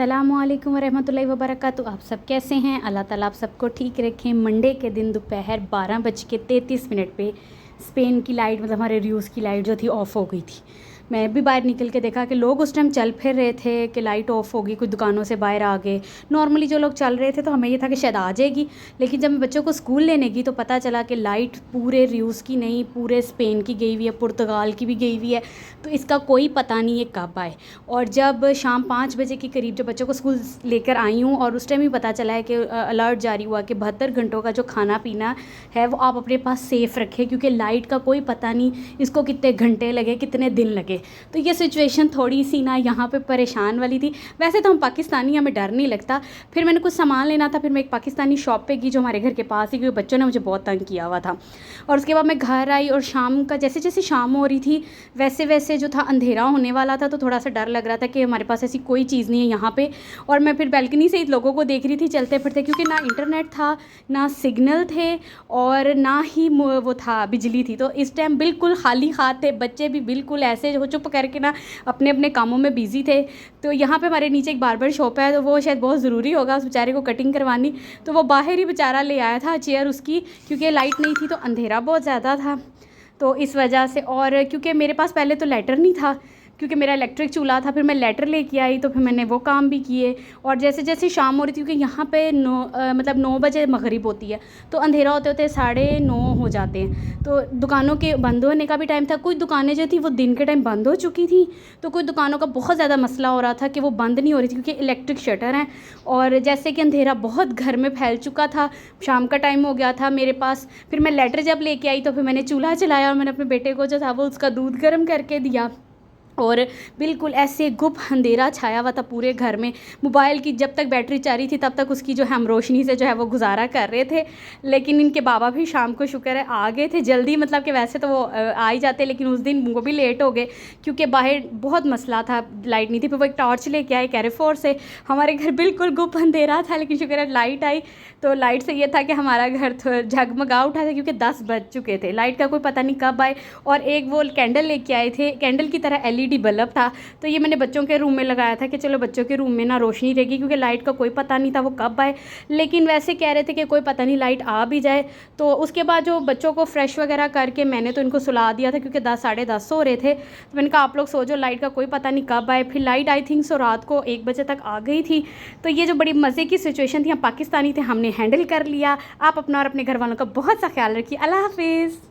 अस्सलामुअलैकुम वरहमतुल्लाहि वबरकातुहू। आप सब कैसे हैं? अल्लाह ताला आप सबको ठीक रखें। मंडे के दिन दोपहर 12:33 पे स्पेन की लाइट मतलब हमारे र्यूस की लाइट जो थी ऑफ़ हो गई थी। मैं भी बाहर निकल के देखा कि लोग उस टाइम चल फिर रहे थे कि लाइट ऑफ़ होगी, कुछ दुकानों से बाहर आ गए। नॉर्मली जो लोग चल रहे थे तो हमें ये था कि शायद आ जाएगी, लेकिन जब मैं बच्चों को स्कूल लेने गई तो पता चला कि लाइट पूरे र्यूस की नहीं, पूरे स्पेन की गई हुई है, पुर्तगाल की भी गई हुई है। तो इसका कोई पता नहीं है कब आए। और जब शाम 5 बजे के करीब जब बच्चों को स्कूल लेकर आई हूँ और उस टाइम ही पता चला है कि अलर्ट जारी हुआ कि 72 घंटों का जो खाना पीना है वो आप अपने पास सेफ़ रखें, क्योंकि लाइट का कोई पता नहीं इसको कितने घंटे लगे, कितने दिन लगे। तो ये सिचुएशन थोड़ी सी ना यहाँ पे परेशान वाली थी। वैसे तो हम पाकिस्तानी, हमें डर नहीं लगता। फिर मैंने कुछ सामान लेना था, फिर मैं एक पाकिस्तानी शॉप पे गई जो हमारे घर के पास ही, क्योंकि बच्चों ने मुझे बहुत तंग किया हुआ था। और उसके बाद मैं घर आई और शाम का जैसे जैसे शाम हो रही थी वैसे वैसे जो था अंधेरा होने वाला था, तो थोड़ा सा डर लग रहा था कि हमारे पास ऐसी कोई चीज़ नहीं है यहाँ पे। और मैं फिर बैल्कनी से लोगों को देख रही थी चलते फिरते, क्योंकि ना इंटरनेट था, ना सिग्नल थे और ना ही वो था बिजली थी। तो इस टाइम बिल्कुल खाली हाथ थे, बच्चे भी बिल्कुल ऐसे जो चुप करके ना अपने अपने कामों में बिज़ी थे। तो यहाँ पे हमारे नीचे एक बार्बर शॉप है, तो वो शायद बहुत ज़रूरी होगा उस बेचारे को कटिंग करवानी, तो वो बाहर ही बेचारा ले आया था चेयर उसकी, क्योंकि लाइट नहीं थी तो अंधेरा बहुत ज़्यादा था। तो इस वजह से, और क्योंकि मेरे पास पहले तो लाइटर नहीं था, क्योंकि मेरा इलेक्ट्रिक चूल्हा था, फिर मैं लाइटर लेके आई तो फिर मैंने वो काम भी किए। और जैसे जैसे शाम हो रही थी, क्योंकि यहाँ पे मतलब 9 बजे मगरिब होती है, तो अंधेरा होते होते 9:30 हो जाते हैं। तो दुकानों के बंद होने का भी टाइम था। कुछ दुकानें जो थी वो दिन के टाइम बंद हो चुकी थी, तो कुछ दुकानों का बहुत ज़्यादा मसला हो रहा था कि वो बंद नहीं हो रही थी, क्योंकि इलेक्ट्रिक शटर हैं। और जैसे कि अंधेरा बहुत घर में फैल चुका था, शाम का टाइम हो गया था मेरे पास। फिर मैं लाइटर जब लेके आई तो फिर मैंने चूल्हा चलाया और मैंने अपने बेटे को जो था वो उसका दूध गर्म करके दिया। और बिल्कुल ऐसे गुप अंधेरा छाया हुआ था पूरे घर में। मोबाइल की जब तक बैटरी चाह रही थी तब तक उसकी जो है हम रोशनी से जो है वो गुजारा कर रहे थे। लेकिन इनके बाबा भी शाम को शुक्र है आ गए थे जल्दी, मतलब कि वैसे तो वो आ ही जाते, लेकिन उस दिन वो भी लेट हो गए क्योंकि बाहर बहुत मसला था, लाइट नहीं थी। फिर वो एक टॉर्च लेके आए कैरेफोर से। हमारे घर बिल्कुल गुप अंधेरा था, लेकिन शुक्र है लाइट आई। तो लाइट से ये था कि हमारा घर झगमगा उठा था, क्योंकि 10 बज चुके थे। लाइट का कोई पता नहीं कब आए। और एक वो कैंडल लेके आए थे, कैंडल की तरह LED बल्ब था, तो ये मैंने बच्चों के रूम में लगाया था कि चलो बच्चों के रूम में ना रोशनी रहेगी, क्योंकि लाइट का कोई पता नहीं था वो कब आए। लेकिन वैसे कह रहे थे कि कोई पता नहीं लाइट आ भी जाए। तो उसके बाद जो बच्चों को फ्रेश वगैरह करके मैंने तो इनको सुला दिया था, क्योंकि 10 साढ़े 10 हो रहे थे। तो मैंने कहा आप लोग सो जाओ, लाइट का कोई पता नहीं कब आए। फिर लाइट आई थिंक सो रात को 1 बजे तक आ गई थी। तो ये जो बड़ी मज़े की सिचुएशन थी, हम पाकिस्तानी थे, हमने हैंडल कर लिया। आप अपना और अपने घर वालों का बहुत सा ख्याल रखिए। अल्लाह हाफिज़।